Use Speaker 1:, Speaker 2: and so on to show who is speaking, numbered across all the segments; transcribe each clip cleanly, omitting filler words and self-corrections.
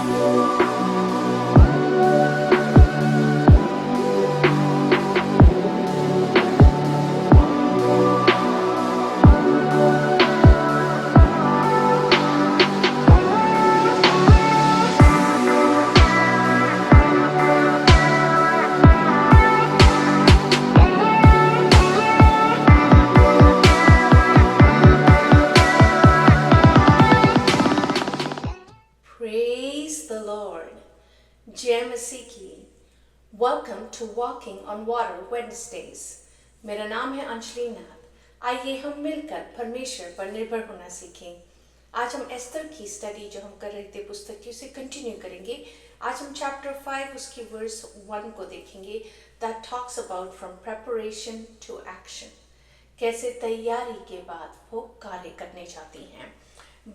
Speaker 1: Praise the Lord. जय मसीह की। Welcome to Walking on Water Wednesdays. मेरा नाम है अंजलि नाथ। आइए हम मिलकर परमेश्वर पर निर्भर होना सीखें। आज हम एस्तर की स्टडी जो हम कर रहे थे पुस्तक की उसे कंटिन्यू करेंगे। आज हम चैप्टर 5 उसकी वर्स 1 को देखेंगे। That talks about from preparation to action. कैसे तैयारी के बाद वो कार्य करने जाती हैं।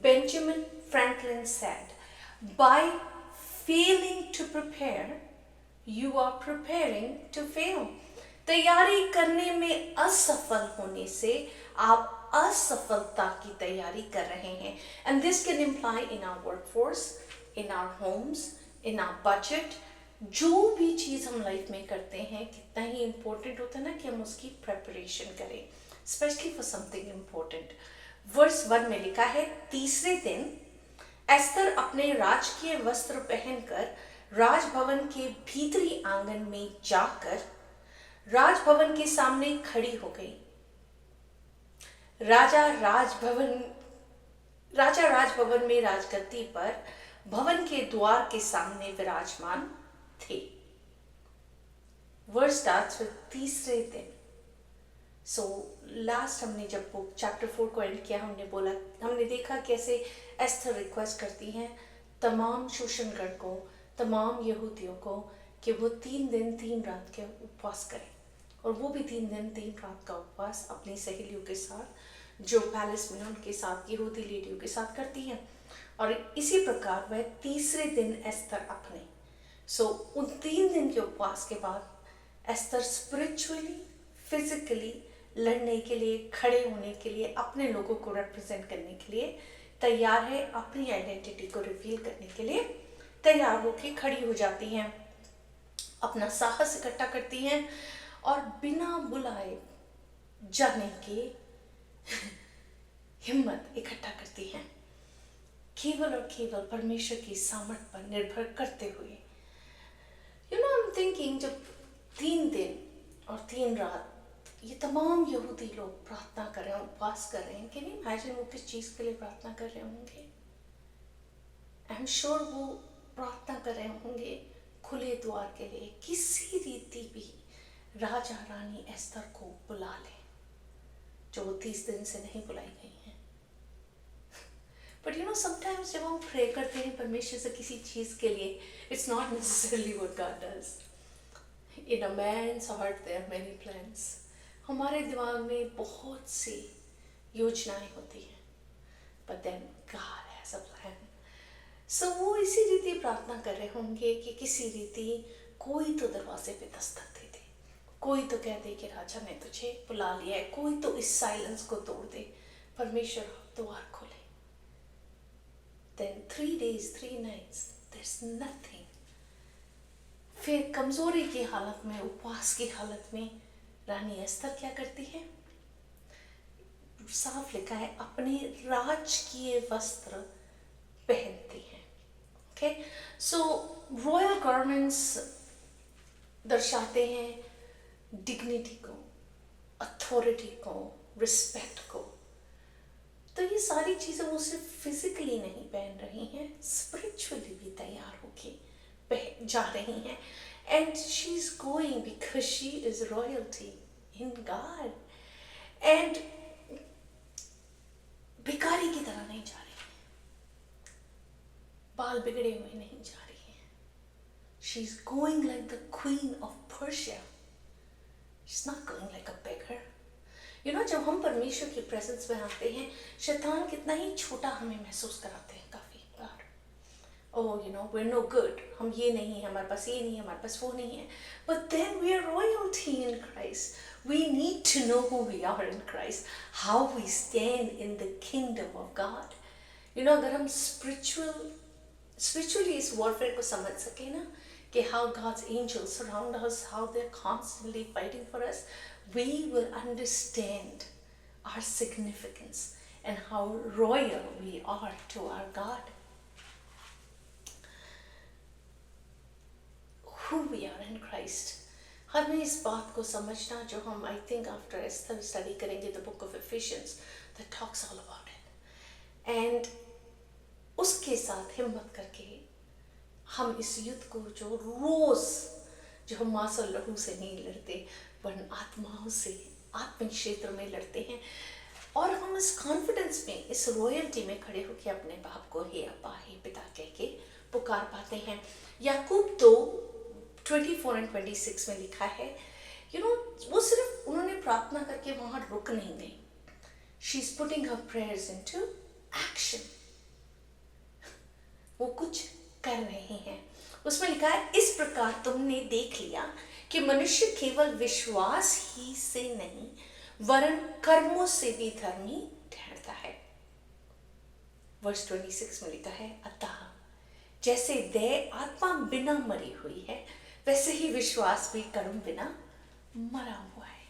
Speaker 1: Benjamin Franklin said, by failing to prepare, you are preparing to fail. तैयारी करने में असफल होने से आप असफलता की तैयारी कर रहे हैं। And this can imply in our workforce, in our homes, in our budget. जो भी चीज़ हम लाइफ में करते हैं कितना ही इम्पोर्टेंट होता है ना कि हम उसकी प्रेपरेशन करें, specially for something important. Verse 1 में लिखा है, तीसरे दिन एस्तर अपने राजकीय वस्त्र पहनकर राजभवन के भीतरी आंगन में जाकर राजभवन के सामने खड़ी हो गई। राजा राजभवन में राजगद्दी पर भवन के द्वार के सामने विराजमान थे। वर्स स्टार्ट्स विद तीसरे दिन। सो लास्ट हमने जब वो चैप्टर 4 को एंड किया, हमने देखा कैसे एस्तर रिक्वेस्ट करती हैं तमाम शोषणगढ़ को, तमाम यहूदियों को कि वो 3 दिन 3 रात के उपवास करें। और वो भी 3 दिन 3 रात का उपवास अपनी सहेलियों के साथ जो पैलेस में उनके साथ यहूदी लेडियों के साथ करती हैं। और इसी प्रकार वह तीसरे दिन एस्तर अपने उन 3 दिन के उपवास के बाद एस्तर स्पिरिचुअली फिजिकली लड़ने के लिए, खड़े होने के लिए, अपने लोगों को रिप्रेजेंट करने के लिए तैयार है, अपनी आइडेंटिटी को रिवील करने के लिए तैयार होकर खड़ी हो जाती हैं, अपना साहस इकट्ठा करती हैं और बिना बुलाए जाने की हिम्मत इकट्ठा करती हैं, केवल और केवल परमेश्वर की सामर्थ पर निर्भर करते हुए। आई एम थिंकिंग जब 3 दिन और 3 रात ये तमाम यहूदी लोग प्रार्थना कर रहे हैं, उपवास कर रहे हैं, कैन यू इमेजिन वो किस चीज के लिए प्रार्थना कर रहे होंगे? आई एम श्योर वो प्रार्थना कर रहे होंगे खुले द्वार के लिए, किसी रीति भी राजा रानी एस्तर को बुला ले, जो वो 30 दिन से नहीं बुलाई गई हैं। बट समटाइम्स जब हम प्रे करते हैं परमेश्वर से किसी चीज के लिए, it's not necessarily what God does. In a man's heart there are many plans. हमारे दिमाग में बहुत सी योजनाएं होती हैं, but then God has a plan. So वो इसी रीति प्रार्थना कर रहे होंगे कि किसी रीति कोई तो दरवाजे पे दस्तक दे दे, कोई तो कह दे कि राजा ने तुझे बुला लिया है, कोई तो इस साइलेंस को तोड़ दे, परमेश्वर द्वार खोले। Then 3 days 3 nights there's nothing। फिर कमजोरी की हालत में, उपवास की हालत में रानी एस्तर क्या करती है? साफ लिखा है अपने राजकीय वस्त्र पहनती हैं। ओके, सो रॉयल गारमेंट्स दर्शाते हैं डिग्निटी को, अथॉरिटी को, रिस्पेक्ट को। तो ये सारी चीजें वो सिर्फ फिजिकली नहीं पहन रही हैं, स्पिरिचुअली भी तैयार होके जा रही हैं। And she's going because she is royalty in God. And भिखारी की तरह नहीं जा रही है, बाल बिगड़े हुए नहीं जा रही है। She's going like the queen of Persia. She's not going like a beggar. जब हम परमेश्वर की प्रेजेंस में आते हैं, शैतान कितना ही छोटा हमें महसूस कराते हैं काफी बार। we're no good, हम ये नहीं है, हमारे पास ये नहीं है, हमारे पास वो नहीं है। But then we are royalty in Christ. We need to know who we are in Christ, how we stand in the kingdom of God. अगर हम spiritual स्पिरिचुअली इस वॉरफेयर को समझ सके ना, कि how God's angels surround us, how they are constantly fighting for us, we will understand our significance and how royal we are to our God, who we are in Christ. हमें इस बात को समझना, जो हम I think after Esther study करेंगे the book of Ephesians that talks all about it, and उसके साथ हिम्मत करके हम इस युद्ध को जो रोज, जो हम मांस और लहू से नहीं लड़ते वरन आत्माओं से आत्मिक क्षेत्र में लड़ते हैं, और हम इस कॉन्फिडेंस में, इस रॉयल्टी में खड़े होकर अपने बाप को हे अब्बा हे पिता कह के पुकार पाते हैं। याकूब 2:24-26 में लिखा है, वो सिर्फ उन्होंने प्रार्थना करके वहां रुक नहीं गई, she is putting her prayers into action, वो कुछ कर रहे हैं। उसमें लिखा है, इस प्रकार तुमने देख लिया कि मनुष्य केवल विश्वास ही से नहीं वरन कर्मों से भी धर्मी ठहरता है। वर्स 26 में लिखा है, अतः जैसे देह आत्मा बिना मरी हुई है, वैसे ही विश्वास भी कर्म बिना मरा हुआ है।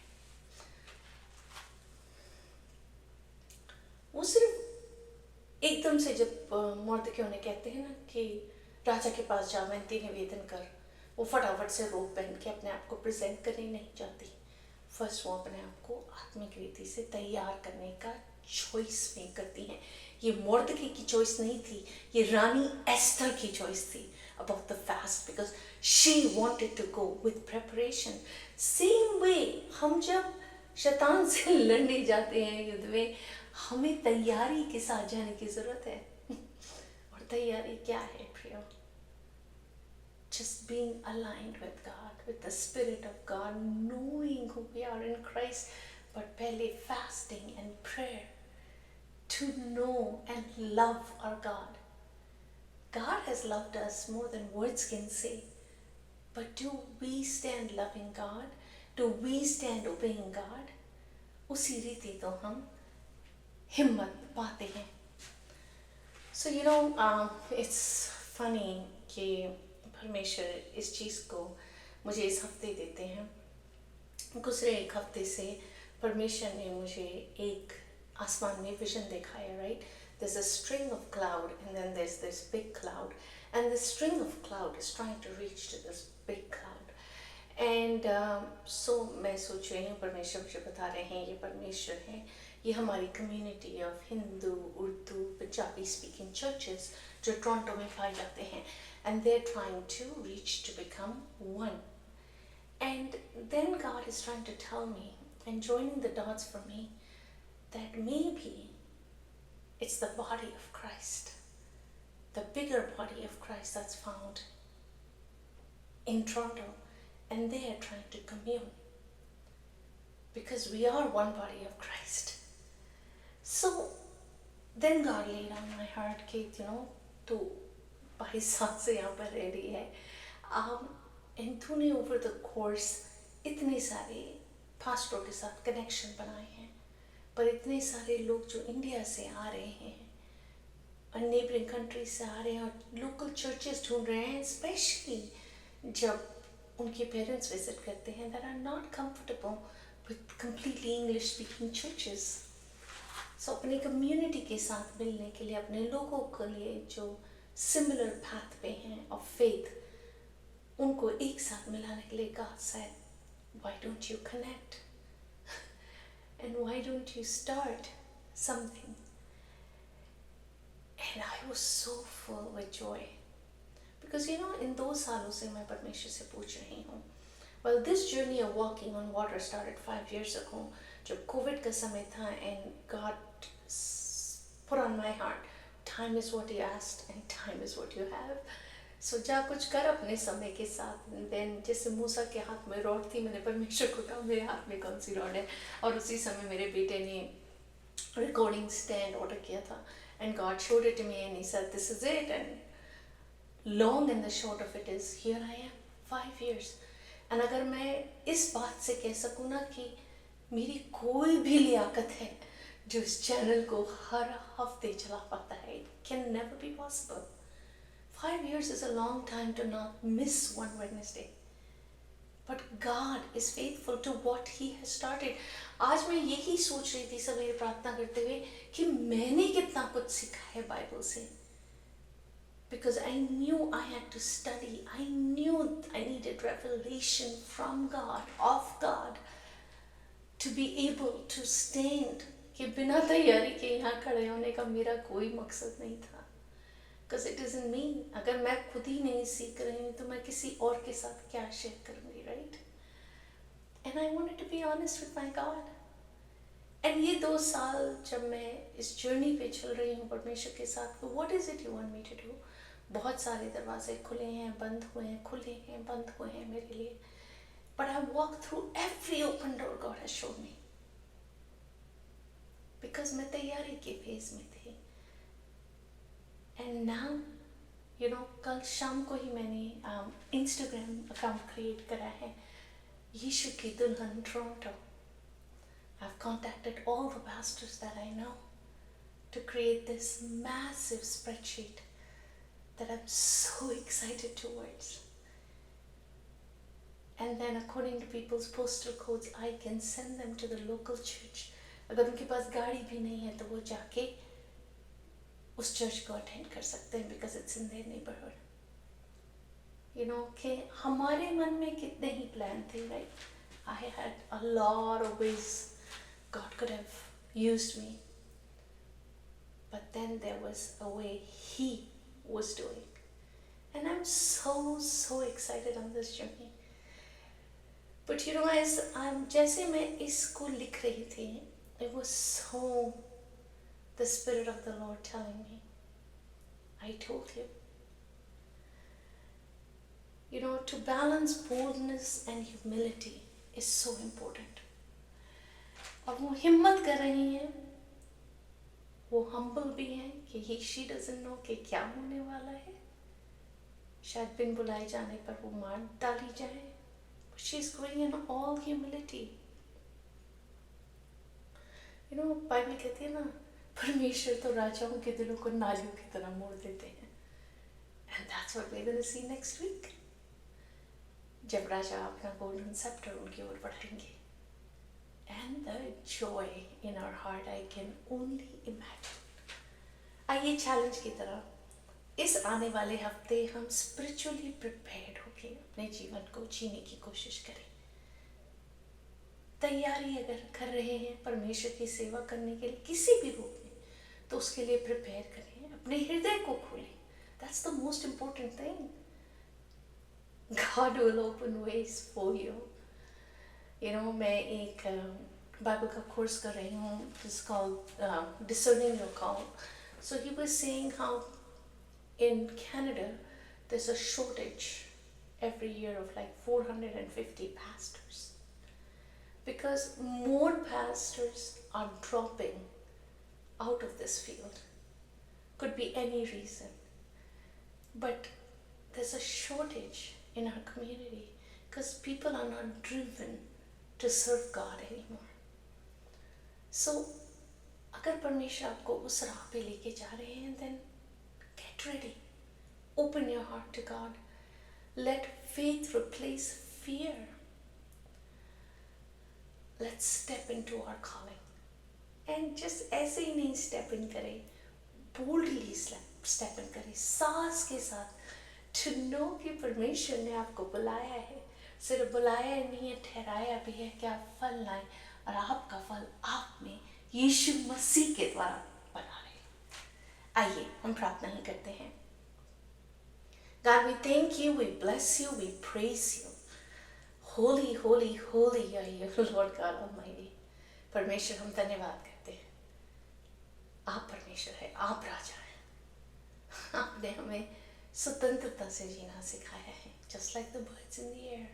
Speaker 1: वो सिर्फ एकदम से जब मोर्दक्यों ने कहते हैं ना कि राजा के पास जा, विनती निवेदन कर, वो फटाफट से रोब पहन के अपने आप को प्रेजेंट करने नहीं चाहती। फर्स्ट वो अपने आप को आत्मिक रीति से तैयार करने का चॉइस मेक करती हैं। ये मोर्दकी की चॉइस नहीं थी, ये रानी एस्थर की चॉइस थी about the fast, because she wanted to go with preparation. Same way, हम जब शैतान से लड़ने जाते हैं युद्ध में, हमें तैयारी के साथ जाने की जरूरत है। और तैयारी क्या है प्रियो? Just being aligned with God, with the Spirit of God, knowing who we are in Christ, but पहले fasting and prayer to know and love our God. God has loved us more than words can say. But do we stand loving God? Do we stand obeying God? उसी रीति तो हम हिम्मत पाते हैं। So it's funny कि परमेश्वर इस चीज़ को मुझे इस हफ्ते देते हैं। गुजरे एक हफ्ते से परमेश्वर ने मुझे एक आसमान में विजन दिखाया, right? There's a string of cloud and then there's this big cloud, and the string of cloud is trying to reach to this big cloud, and so मैं सोच रही हूँ, परमेश्वर मुझे बता रहे हैं ये परमेश्वर हैं, ये हमारी community of Hindu, Urdu, Punjabi speaking churches जो टोरंटो में पाए जाते हैं, and they're trying to reach to become one, and then God is trying to tell me and joining the dots for me that maybe it's the body of Christ, the bigger body of Christ that's found in Toronto, and they are trying to commune because we are one body of Christ. So then God laid on my heart, Kate, तू 22 साल से यहाँ पर रह रही है, and तूने over the course इतने सारे पास्टरों के साथ कनेक्शन बनाए हैं, पर इतने सारे लोग जो इंडिया से आ रहे हैं और नेबरिंग कंट्रीज से आ रहे हैं और लोकल चर्चेस ढूंढ रहे हैं, स्पेशली जब उनके पेरेंट्स विजिट करते हैं, that are not comfortable with completely English speaking churches. So अपनी कम्युनिटी के साथ मिलने के लिए, अपने लोगों के लिए जो सिमिलर पाथ पे हैं ऑफ फेथ, उनको एक साथ मिलाने के लिए God said, why don't you connect? And why don't you start something? And I was so full with joy. Because in those सालों से मैं परमेश्वर से पूछ रही हूँ, well, this journey of walking on water started 5 years ago, जब Covid का समय था, and God put on my heart, time is what you asked and time is what you have. So जा कुछ कर अपने समय के साथ। देन जैसे मूसा के हाथ में रॉड थी, मैंने परमेश्वर को कहा मेरे हाथ में कौन सी रॉड है, और उसी समय मेरे बेटे ने रिकॉर्डिंग स्टैंड ऑर्डर किया था, and God showed it to me and he said this is it, and long and the short of it is here I am 5 years। एंड अगर मैं इस बात से कह सकूँ ना कि मेरी कोई भी लियाकत है जो इस चैनल को हर हफ्ते चला पाता है, it can never be possible. 5 years is a long time to not miss one Wednesday. But God is faithful to what He has started. आज मैं यही सोच रही थी सवेरे प्रार्थना करते हुए कि मैंने कितना कुछ सीखा है बाइबल से. Because I knew I had to study. I knew I needed revelation from God, of God, to be able to stand. कि बिना तैयारी के यहाँ खड़े होने का मेरा कोई मकसद नहीं था. Because it isn't me. अगर मैं खुद ही नहीं सीख रही हूँ तो मैं किसी और के साथ क्या शेयर करूँगी, right? And I wanted to be honest with my God. And ये 2 साल जब मैं इस जर्नी पे चल रही हूँ परमेश्वर के साथ, what is it you want me to do? बहुत सारे दरवाजे खुले हैं, बंद हुए हैं, खुले हैं, बंद हुए हैं मेरे लिए. But I walked through every open door God has shown me. Because मैं तैयारी के फेज में थी. And now, you know, कल शाम को ही मैंने Instagram अकाउंट क्रिएट करा है, यीशु की दुल्हन Toronto. I've contacted all the pastors that I know to create this massive spreadsheet that I'm so excited towards. And then according to people's postal codes, I can send them to the local church. अगर उनके पास गाड़ी भी नहीं है तो वो जाके उस चर्च को अटेंड कर सकते हैं because it's in their neighborhood. You know कि हमारे मन में कितने ही प्लान थे, right? I had a lot of ways God could have used me. But then there was a way He was doing. And I'm so excited on this journey. But you know, as जैसे मैं इसको लिख रही थी, it was so the Spirit of the Lord telling me, I told you. You know, to balance boldness and humility is so important. और वो हिम्मत कर रही हैं, वो humble भी हैं कि she doesn't know कि क्या होने वाला है. शायद बिन बुलाए जाने पर वो मार डाली जाए. But she's going in all humility. You know, Bible कहती है ना, परमेश्वर तो राजाओं के दिलों को नालियों की तरह मोड़ देते हैं. And that's what we're going to see next week. जब राजा अपना golden scepter उनकी ओर बढ़ाएंगे. And the joy in our heart I can only imagine. आइए चैलेंज की तरह इस आने वाले हफ्ते हम स्पिरिचुअली प्रिपेयर्ड होकर अपने जीवन को जीने की कोशिश करें. तैयारी अगर कर रहे हैं परमेश्वर की सेवा करने के लिए किसी भी रूप में, तो उसके लिए प्रिपेयर करें, अपने हृदय को खोलें. That's the most important thing. God will open ways for you. You know, मैं एक बाइबल का कोर्स कर रही हूँ, it's called Discerning Your Call. So he was saying how in Canada there's a shortage every year of like 450 pastors because more pastors are dropping out of this field. Could be any reason, but there's a shortage in our community because people are not driven to serve God anymore. So अगर परमेश्वर आपको उस राह पे लेके जा रहे हैं, then get ready. Open your heart to God. Let faith replace fear. Let's step into our calling. And just ऐसे ही नहीं step in करें, boldly step in करें, साहस के साथ, to know कि परमेश्वर ने आपको बुलाया है. सिर्फ बुलाया नहीं है, ठहराया भी है कि आप फल लाएं, और आपका फल आप में यीशु मसीह के द्वारा बना रहे. आइए हम प्रार्थना ही करते हैं. God, we thank you, we bless you, we praise you. Holy, holy, holy are you, Lord God Almighty. परमेश्वर हम धन्यवाद करते हैं. आप परमेश्वर है, आप राजा हैं. आपने हमें स्वतंत्रता से जीना सिखाया है, just like the birds in the air.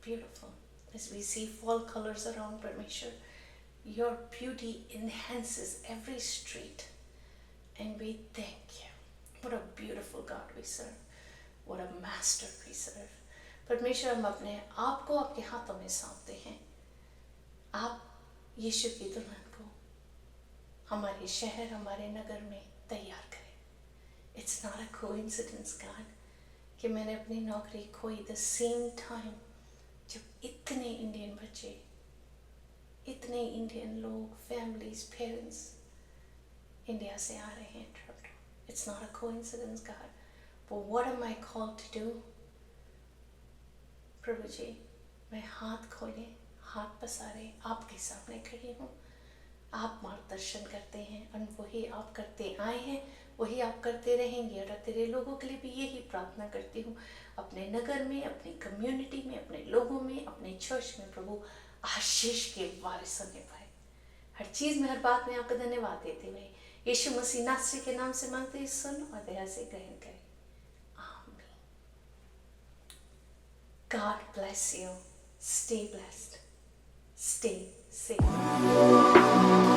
Speaker 1: Beautiful. As we see fall colors around, परमेश्वर, your beauty enhances every street, and we thank you. What a beautiful God we serve. What a master we serve. परमेश्वर, हम अपने आप को आपके हाथों में सौंपते हैं. आप यीशु की दुल्हन को हमारे शहर, हमारे नगर में तैयार करें. It's not a coincidence God कि मैंने अपनी नौकरी खोई द सेम टाइम जब इतने इंडियन बच्चे, इतने इंडियन लोग, फैमिलीज, पेरेंट्स इंडिया से आ रहे हैं trip. It's not a coincidence God, but what am I called to do? प्रभु जी, मैं हाथ खोले, हाथ पसारे आपके सामने खड़ी हूँ। आप मार्गदर्शन करते हैं और वही आप करते आए हैं, वही आप करते रहेंगे। और तेरे लोगों के लिए भी यही प्रार्थना करती हूँ, अपने नगर में, अपनी कम्युनिटी में, अपने लोगों में, अपने चर्च में प्रभु आशीष के वारिस होने पाए। हर चीज़ में, हर बात में आपका धन्यवाद देते हुए यीशु मसीह नासरी के नाम से मांगते हैं, सुन और दया से ग्रहण करें। आमीन। God bless you. Stay blessed. Stay safe.